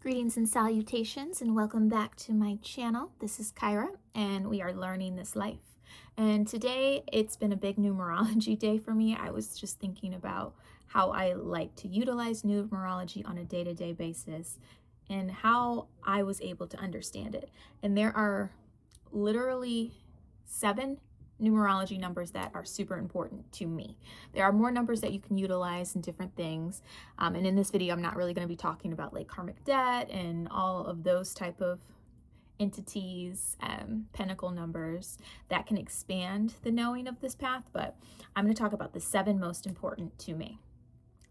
Greetings and salutations, and welcome back to my channel. This is Kyra, and we are learning this life. And today it's been a big numerology day for me. I was just thinking about how I like to utilize numerology on a day-to-day basis and how I was able to understand it. And there are literally 7 numerology numbers that are super important to me. There are more numbers that you can utilize in different things. And in this video, I'm not really going to be talking about like karmic debt and all of those type of entities, pentacle numbers that can expand the knowing of this path, but I'm going to talk about the 7 most important to me.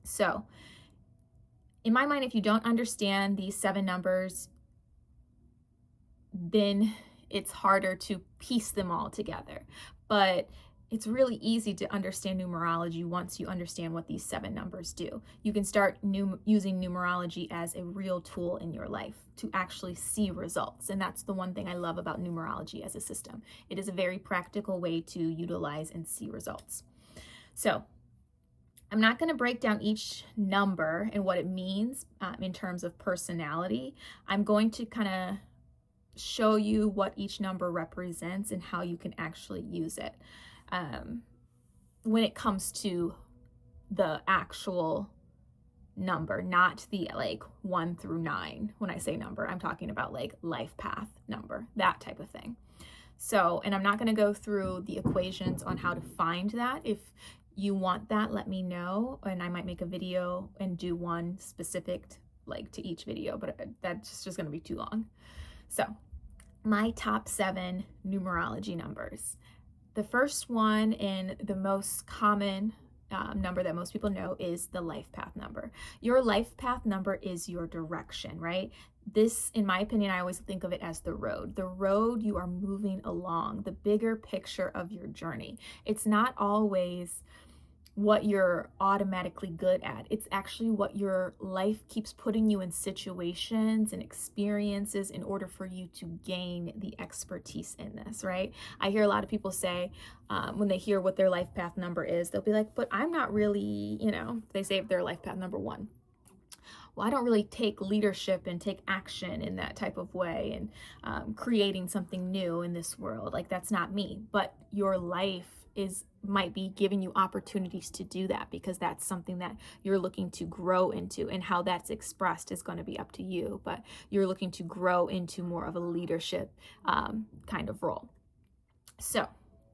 So in my mind, if you don't understand these 7 numbers, then it's harder to piece them all together. But it's really easy to understand numerology once you understand what these 7 numbers do. You can start using numerology as a real tool in your life to actually see results. And that's the one thing I love about numerology as a system. It is a very practical way to utilize and see results. So I'm not going to break down each number and what it means in terms of personality. I'm going to kind of show you what each number represents and how you can actually use it when it comes to the actual number, not the like 1 through 9. When I say number, I'm talking about like life path number, that type of thing. So, and I'm not going to go through the equations on how to find that. If you want that, let me know, and I might make a video and do one specific like to each video, but that's just going to be too long. So my top 7 numerology numbers. The first one and the most common number that most people know is the life path number. Your life path number is your direction, right? This, in my opinion, I always think of it as the road you are moving along, the bigger picture of your journey. It's not always what you're automatically good at. It's actually what your life keeps putting you in situations and experiences in order for you to gain the expertise in this, right? I hear a lot of people say when they hear what their life path number is, they'll be like, but I'm not really, they say their life path number 1. Well, I don't really take leadership and take action in that type of way and creating something new in this world. Like, that's not me. But your life might be giving you opportunities to do that because that's something that you're looking to grow into, and how that's expressed is going to be up to you, but you're looking to grow into more of a leadership kind of role. So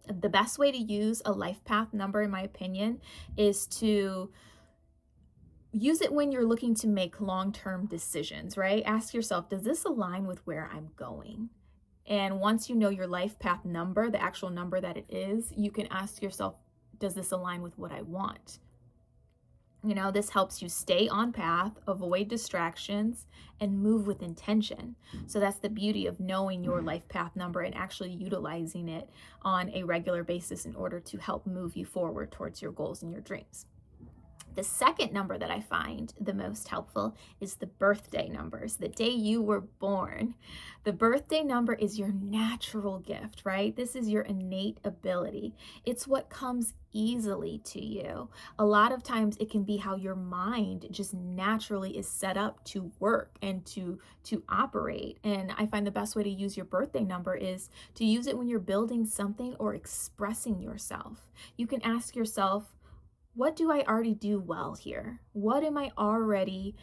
the best way to use a life path number, in my opinion, is to use it when you're looking to make long-term decisions, right? Ask yourself, does this align with where I'm going? And once you know your life path number, the actual number that it is, you can ask yourself, does this align with what I want? This helps you stay on path, avoid distractions, and move with intention. So that's the beauty of knowing your life path number and actually utilizing it on a regular basis in order to help move you forward towards your goals and your dreams. The second number that I find the most helpful is the birthday numbers, the day you were born. The birthday number is your natural gift, right? This is your innate ability. It's what comes easily to you. A lot of times it can be how your mind just naturally is set up to work and to operate. And I find the best way to use your birthday number is to use it when you're building something or expressing yourself. You can ask yourself, what do I already do well here? What am I already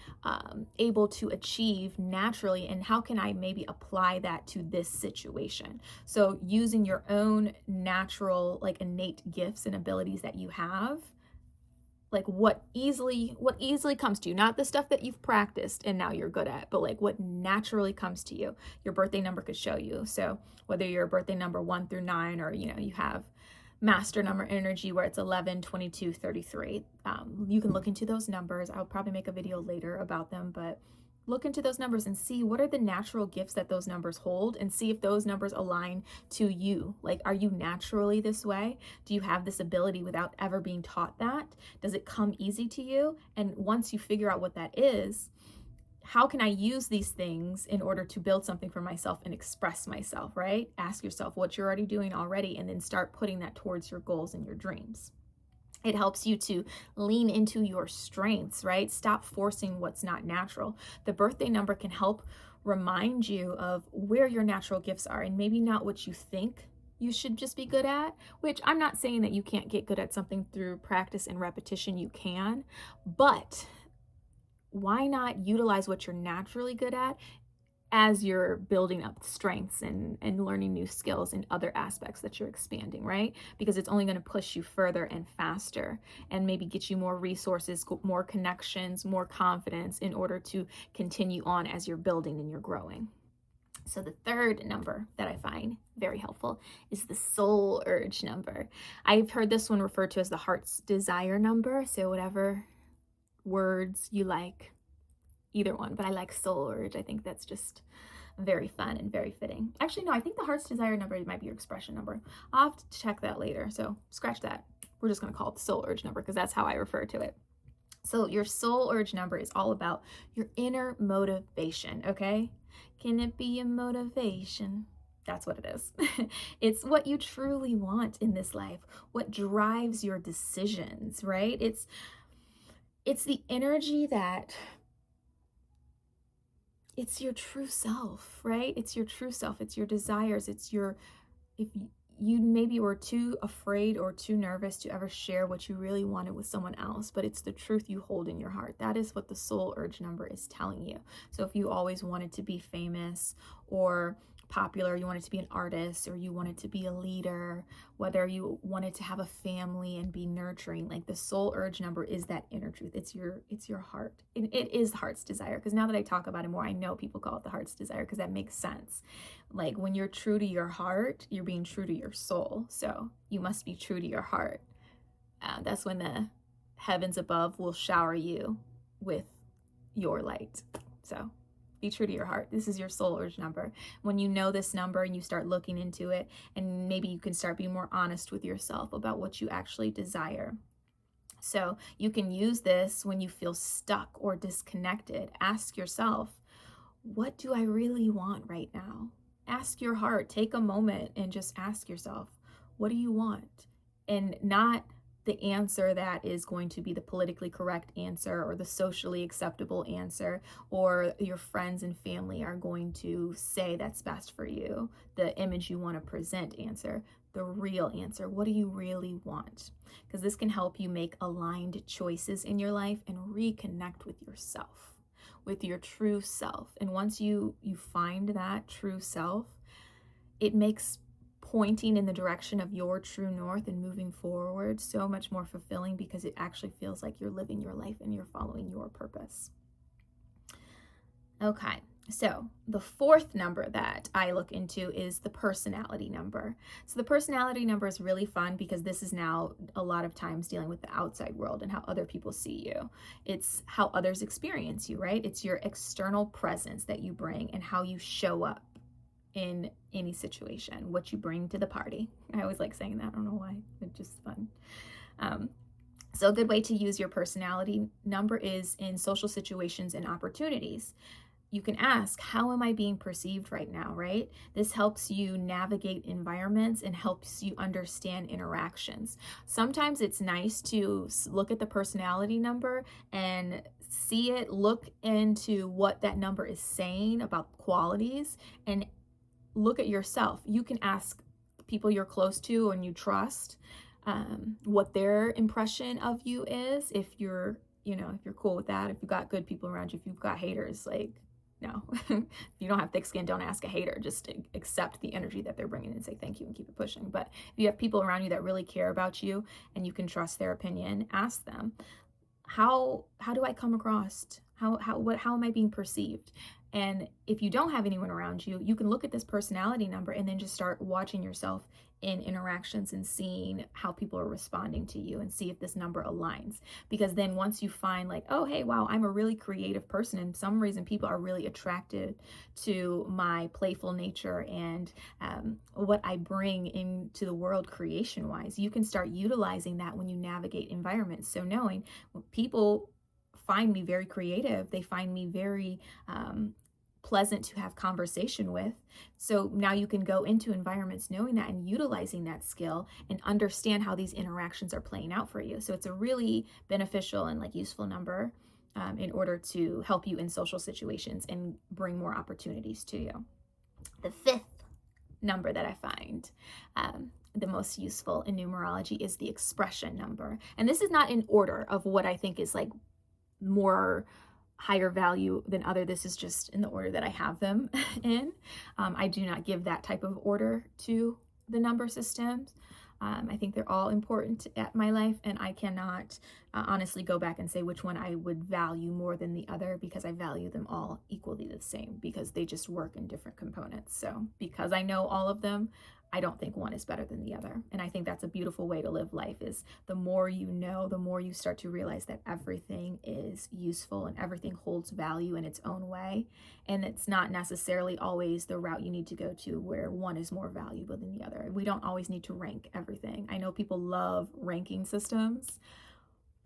able to achieve naturally? And how can I maybe apply that to this situation? So using your own natural, like innate gifts and abilities that you have, like what easily comes to you, not the stuff that you've practiced and now you're good at, but like what naturally comes to you, your birthday number could show you. So whether you're birthday number 1 through 9, or, you have master number energy where it's 11, 22, 33. You can look into those numbers. I'll probably make a video later about them, but look into those numbers and see what are the natural gifts that those numbers hold, and see if those numbers align to you. Like, are you naturally this way? Do you have this ability without ever being taught that? Does it come easy to you? And once you figure out what that is, how can I use these things in order to build something for myself and express myself, right? Ask yourself what you're already doing already, and then start putting that towards your goals and your dreams. It helps you to lean into your strengths, right? Stop forcing what's not natural. The birthday number can help remind you of where your natural gifts are and maybe not what you think you should just be good at, which I'm not saying that you can't get good at something through practice and repetition. You can, but why not utilize what you're naturally good at as you're building up strengths and learning new skills in other aspects that you're expanding, right? Because it's only going to push you further and faster and maybe get you more resources, more connections, more confidence in order to continue on as you're building and you're growing. So the third number that I find very helpful is the soul urge number. I've heard this one referred to as the heart's desire number. So whatever words you like, either one, but I like soul urge. I think that's just very fun and very fitting. Actually, no, I think the heart's desire number might be your expression number. I'll have to check that later, so scratch that. We're just going to call it the soul urge number because that's how I refer to it. So your soul urge number is all about your inner motivation, okay? Can it be a motivation? That's what it is. It's what you truly want in this life, what drives your decisions, right? It's the energy that it's your true self, right? It's your true self. It's your desires. It's your, if you maybe were too afraid or too nervous to ever share what you really wanted with someone else, but it's the truth you hold in your heart. That is what the soul urge number is telling you. So if you always wanted to be famous or popular, you wanted to be an artist, or you wanted to be a leader, whether you wanted to have a family and be nurturing, like the soul urge number is that inner truth. It's your heart. It is the heart's desire, because now that I talk about it more, I know people call it the heart's desire because that makes sense. Like when you're true to your heart, you're being true to your soul. So you must be true to your heart. That's when the heavens above will shower you with your light. So be true to your heart. This is your soul urge number. When you know this number and you start looking into it, and maybe you can start being more honest with yourself about what you actually desire. So you can use this when you feel stuck or disconnected. Ask yourself, what do I really want right now? Ask your heart. Take a moment and just ask yourself, what do you want? And not the answer that is going to be the politically correct answer or the socially acceptable answer, or your friends and family are going to say that's best for you, the image you want to present answer. The real answer, what do you really want? Because this can help you make aligned choices in your life and reconnect with yourself, with your true self. And once you find that true self, it makes pointing in the direction of your true north and moving forward so much more fulfilling, because it actually feels like you're living your life and you're following your purpose. Okay, so the fourth number that I look into is the personality number. So the personality number is really fun because this is now a lot of times dealing with the outside world and how other people see you. It's how others experience you, right? It's your external presence that you bring and how you show up in any situation, what you bring to the party. I always like saying that. I don't know why, it's just fun. So a good way to use your personality number is in social situations and opportunities. You can ask, how am I being perceived right now, right? This helps you navigate environments and helps you understand interactions. Sometimes it's nice to look at the personality number and see it, look into what that number is saying about qualities, and look at yourself. You can ask people you're close to and you trust what their impression of you is. If you're cool with that, if you've got good people around you, if you've got haters, like, no, if you don't have thick skin, don't ask a hater. Just accept the energy that they're bringing and say thank you and keep it pushing. But if you have people around you that really care about you and you can trust their opinion, ask them, how do I come across? How am I being perceived? And if you don't have anyone around you, you can look at this personality number and then just start watching yourself in interactions and seeing how people are responding to you and see if this number aligns. Because then once you find like, oh, hey, wow, I'm a really creative person, and some reason people are really attracted to my playful nature and what I bring into the world creation-wise, you can start utilizing that when you navigate environments. So knowing when people find me very creative, they find me very pleasant to have conversation with. So now you can go into environments knowing that and utilizing that skill and understand how these interactions are playing out for you. So it's a really beneficial and like useful number in order to help you in social situations and bring more opportunities to you. The fifth number that I find the most useful in numerology is the expression number. And this is not in order of what I think is like more higher value than other. This is just in the order that I have them in. I do not give that type of order to the number systems. I think they're all important at my life, and I cannot honestly go back and say which one I would value more than the other, because I value them all equally the same, because they just work in different components. So because I know all of them, I don't think one is better than the other. And I think that's a beautiful way to live life, is the more you know, the more you start to realize that everything is useful and everything holds value in its own way. And it's not necessarily always the route you need to go to where one is more valuable than the other. We don't always need to rank everything. I know people love ranking systems,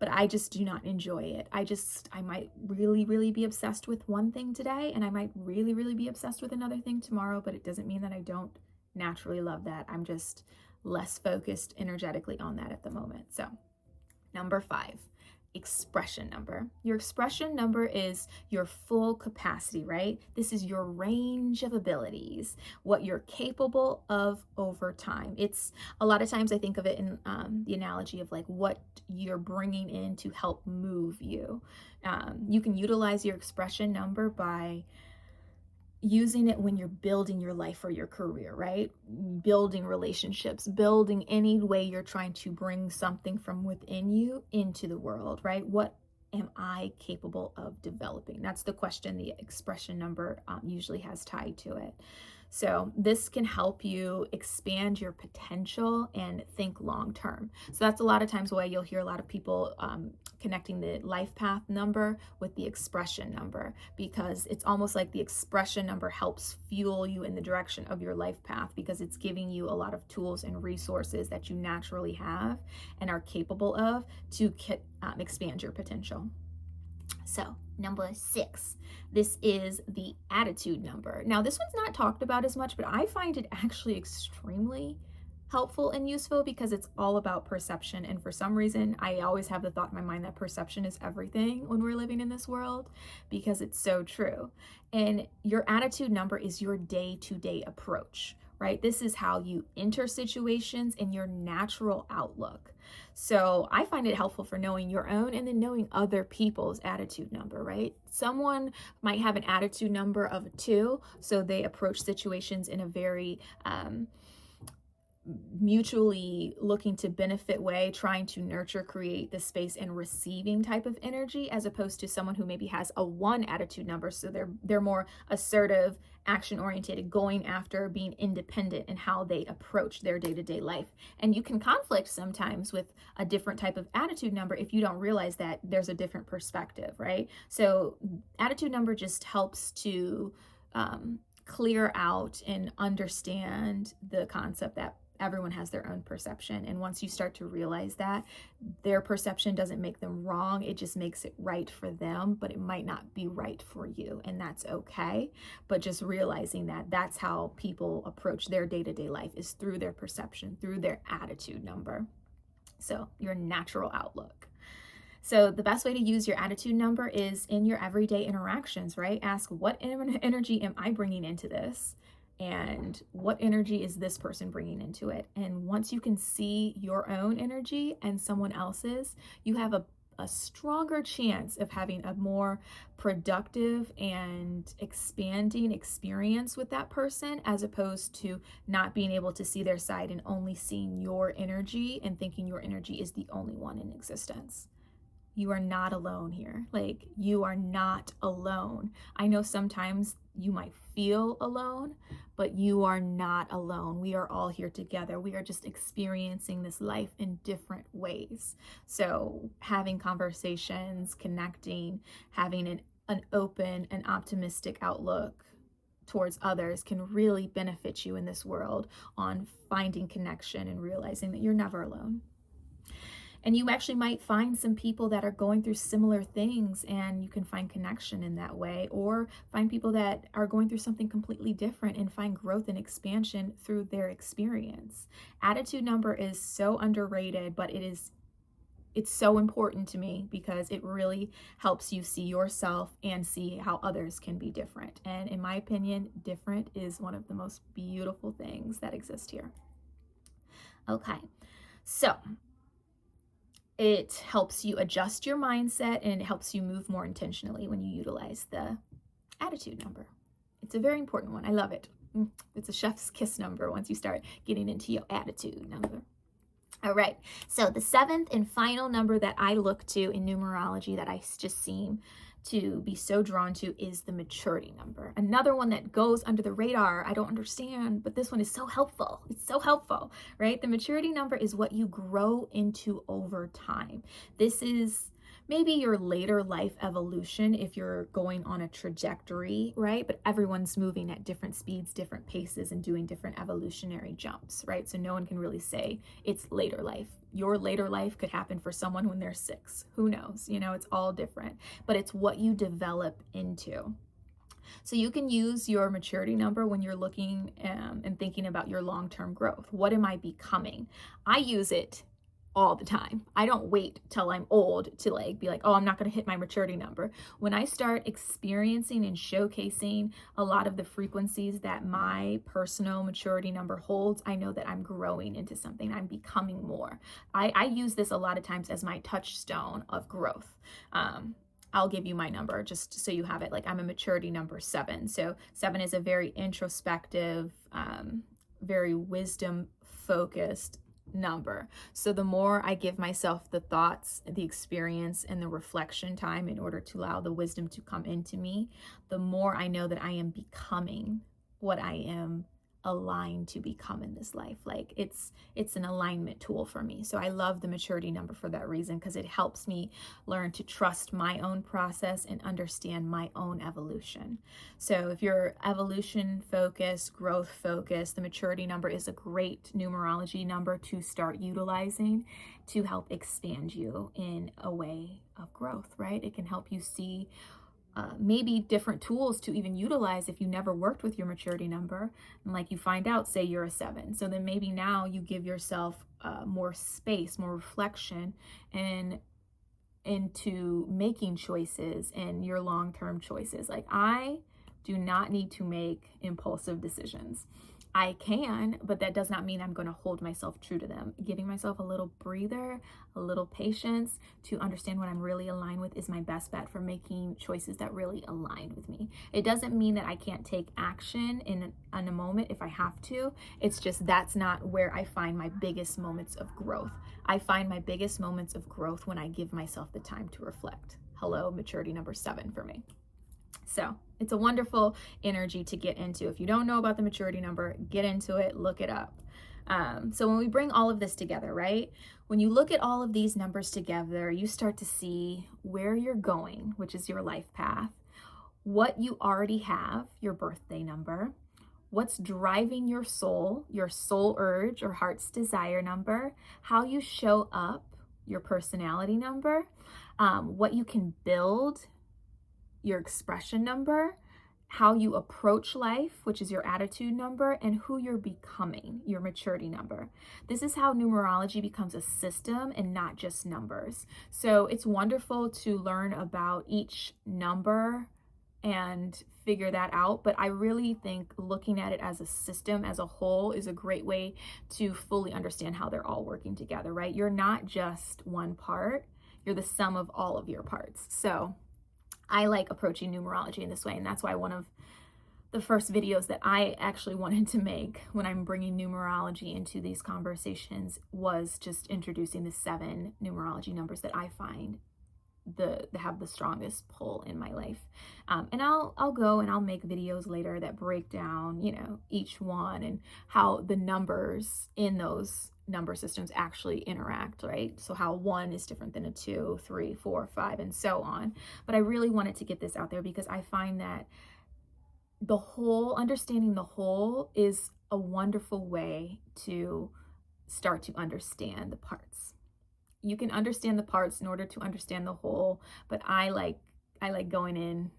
but I just do not enjoy it. I might really, really be obsessed with one thing today, and I might really, really be obsessed with another thing tomorrow, but it doesn't mean that I don't naturally love that. I'm just less focused energetically on that at the moment. So, number 5, expression number. Your expression number is your full capacity, right? This is your range of abilities, what you're capable of over time. It's a lot of times I think of it in the analogy of like what you're bringing in to help move you. You can utilize your expression number by using it when you're building your life or your career, right? Building relationships, building any way you're trying to bring something from within you into the world, right? What am I capable of developing? That's the question the expression number usually has tied to it. So this can help you expand your potential and think long term. So that's a lot of times why you'll hear a lot of people connecting the life path number with the expression number, because it's almost like the expression number helps fuel you in the direction of your life path, because it's giving you a lot of tools and resources that you naturally have and are capable of to expand your potential. So, number 6, this is the attitude number. Now, this one's not talked about as much, but I find it actually extremely helpful and useful, because it's all about perception. And for some reason, I always have the thought in my mind that perception is everything when we're living in this world, because it's so true. And your attitude number is your day-to-day approach, right? This is how you enter situations and your natural outlook. So I find it helpful for knowing your own and then knowing other people's attitude number, right? Someone might have an attitude number of a 2, so they approach situations in a very mutually looking to benefit way, trying to nurture, create the space and receiving type of energy, as opposed to someone who maybe has a 1 attitude number. So they're more assertive, action oriented, going after, being independent in how they approach their day-to-day life. And you can conflict sometimes with a different type of attitude number if you don't realize that there's a different perspective, right? So attitude number just helps to clear out and understand the concept that everyone has their own perception. And once you start to realize that, their perception doesn't make them wrong, it just makes it right for them, but it might not be right for you, and that's okay. But just realizing that that's how people approach their day-to-day life, is through their perception, through their attitude number. So your natural outlook. So the best way to use your attitude number is in your everyday interactions, right? Ask, what energy am I bringing into this? And what energy is this person bringing into it? And once you can see your own energy and someone else's, you have a stronger chance of having a more productive and expanding experience with that person, as opposed to not being able to see their side and only seeing your energy and thinking your energy is the only one in existence. You are not alone here. Like, you are not alone. I know sometimes you might feel alone, but you are not alone. We are all here together. We are just experiencing this life in different ways. So having conversations, connecting, having an open and optimistic outlook towards others can really benefit you in this world on finding connection and realizing that you're never alone. And you actually might find some people that are going through similar things, and you can find connection in that way, or find people that are going through something completely different and find growth and expansion through their experience. Attitude number is so underrated, but it's so important to me because it really helps you see yourself and see how others can be different. And in my opinion, different is one of the most beautiful things that exist here. Okay, so it helps you adjust your mindset, and it helps you move more intentionally when you utilize the attitude number. It's a very important one. I love it. It's a chef's kiss number once you start getting into your attitude number. All right, so the seventh and final number that I look to in numerology that I just seem to be so drawn to is the maturity number. Another one that goes under the radar, I don't understand, but this one is so helpful. It's so helpful, right? The maturity number is what you grow into over time. This is maybe your later life evolution if you're going on a trajectory, right? But everyone's moving at different speeds, different paces, and doing different evolutionary jumps, right? So no one can really say it's later life. Your later life could happen for someone when they're 6. Who knows? You know, it's all different, but it's what you develop into. So you can use your maturity number when you're looking and thinking about your long-term growth. What am I becoming? I use it all the time. I don't wait till I'm old to be like, oh, I'm not going to hit my maturity number. When I start experiencing and showcasing a lot of the frequencies that my personal maturity number holds, I know that I'm growing into something. I'm becoming more. I use this a lot of times as my touchstone of growth. I'll give you my number just so you have it. Like, I'm a maturity number 7. So 7 is a very introspective, very wisdom focused number. So the more I give myself the thoughts, the experience, and the reflection time in order to allow the wisdom to come into me, the more I know that I am becoming what I am aligned to become in this life. Like, it's an alignment tool for me. So I love the maturity number for that reason, because it helps me learn to trust my own process and understand my own evolution. So if you're evolution focused, growth focused, the maturity number is a great numerology number to start utilizing to help expand you in a way of growth, right? It can help you see maybe different tools to even utilize if you never worked with your maturity number, and like you find out, say you're a 7. So then maybe now you give yourself more space, more reflection, and into making choices and your long-term choices. Like, I do not need to make impulsive decisions. I can, but that does not mean I'm going to hold myself true to them. Giving myself a little breather, a little patience to understand what I'm really aligned with is my best bet for making choices that really align with me. It doesn't mean that I can't take action in a moment if I have to. It's just that's not where I find my biggest moments of growth. I find my biggest moments of growth when I give myself the time to reflect. Hello, maturity number 7 for me. So it's a wonderful energy to get into. If you don't know about the maturity number, get into it, look it up. So when we bring all of this together, right? When you look at all of these numbers together, you start to see where you're going, which is your life path, what you already have, your birthday number, what's driving your soul urge or heart's desire number, how you show up, your personality number, what you can build, your expression number, how you approach life, which is your attitude number, and who you're becoming, your maturity number. This is how numerology becomes a system and not just numbers. So it's wonderful to learn about each number and figure that out, but I really think looking at it as a system as a whole is a great way to fully understand how they're all working together, right? You're not just one part, you're the sum of all of your parts. So I like approaching numerology in this way, and that's why one of the first videos that I actually wanted to make when I'm bringing numerology into these conversations was just introducing the 7 numerology numbers that I find have the strongest pull in my life. And I'll go and I'll make videos later that break down, each one and how the numbers in those number systems actually interact, right? So how 1 is different than a 2, 3, 4, 5, and so on. But I really wanted to get this out there because I find that understanding the whole is a wonderful way to start to understand the parts. you can understand the parts in order to understand the whole, but I like going in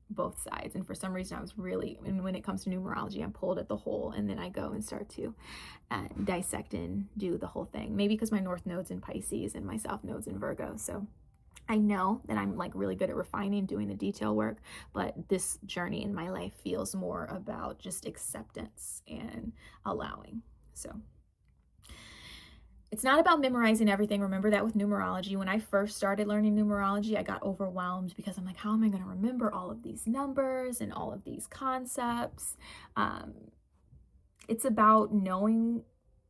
both sides. And for some reason I was really, and when it comes to numerology, I'm pulled at the whole, and then I go and start to dissect and do the whole thing. Maybe because my north node's in Pisces and my south node's in Virgo, so I know that I'm like really good at refining, doing the detail work, but this journey in my life feels more about just acceptance and allowing. So it's not about memorizing everything. Remember that with numerology. When I first started learning numerology, I got overwhelmed because I'm like, how am I going to remember all of these numbers and all of these concepts? It's about knowing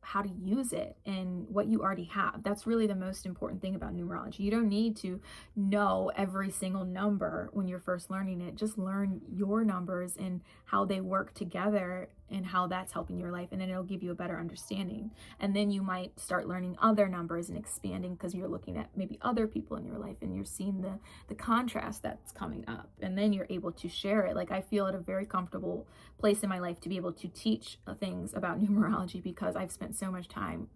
how to use it and what you already have. That's really the most important thing about numerology. You don't need to know every single number when you're first learning it. Just learn your numbers and how they work together and how that's helping your life, and then it'll give you a better understanding. And then you might start learning other numbers and expanding because you're looking at maybe other people in your life and you're seeing the contrast that's coming up, and then you're able to share it. Like, I feel at a very comfortable place in my life to be able to teach things about numerology because I've spent so much time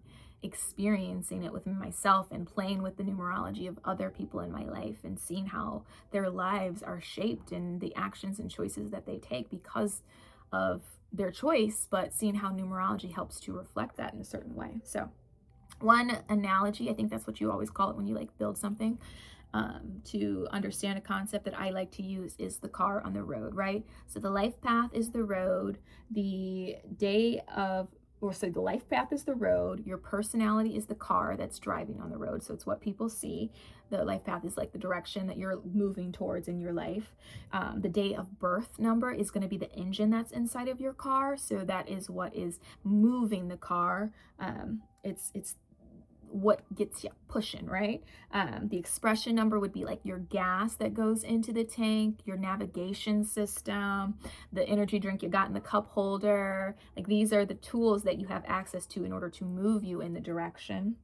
experiencing it within myself and playing with the numerology of other people in my life and seeing how their lives are shaped and the actions and choices that they take because of their choice, but seeing how numerology helps to reflect that in a certain way. So one analogy, I think that's what you always call it when you like build something, to understand a concept that I like to use, is the car on the road, right? So the life path is the road, the life path is the road, your personality is the car that's driving on the road. So it's what people see. The life path is like the direction that you're moving towards in your life. The day of birth number is going to be the engine that's inside of your car. So that is what is moving the car. It's what gets you pushing, right? The expression number would be like your gas that goes into the tank, your navigation system, the energy drink you got in the cup holder. Like, these are the tools that you have access to in order to move you in the direction.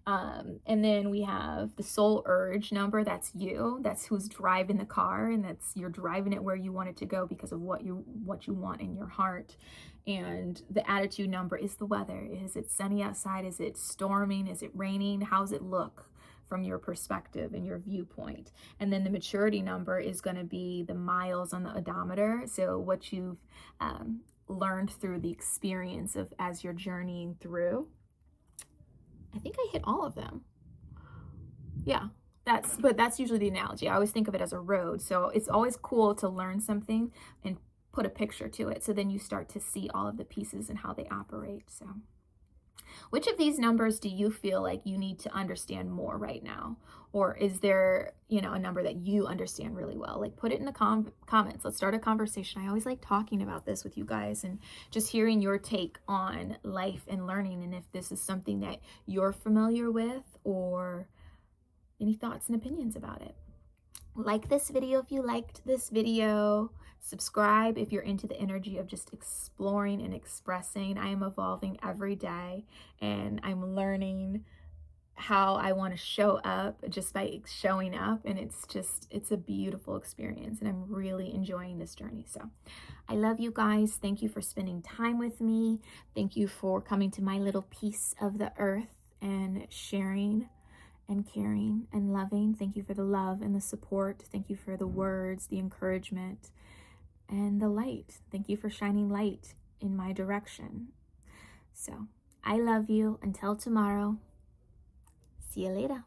And then we have the soul urge number. That's you. That's who's driving the car, and that's, you're driving it where you want it to go because of what you want in your heart. And the attitude number is the weather. Is it sunny outside? Is it storming? Is it raining? How's it look from your perspective and your viewpoint? And then the maturity number is going to be the miles on the odometer. So what you've learned through the experience of as you're journeying through. I think I hit all of them. Yeah, that's usually the analogy. I always think of it as a road. So it's always cool to learn something and put a picture to it. So then you start to see all of the pieces and how they operate. So which of these numbers do you feel like you need to understand more right now? Or is there, a number that you understand really well? Like, put it in the comments. Let's start a conversation. I always like talking about this with you guys and just hearing your take on life and learning, and if this is something that you're familiar with or any thoughts and opinions about it. Like this video if you liked this video. Subscribe if you're into the energy of just exploring and expressing. I am evolving every day, and I'm learning how I want to show up just by showing up, and it's a beautiful experience, and I'm really enjoying this journey. So I love you guys. Thank you for spending time with me. Thank you for coming to my little piece of the earth and sharing and caring and loving. Thank you for the love and the support. Thank you for the words, the encouragement, and the light. Thank you for shining light in my direction. So I love you. Until tomorrow. See you later.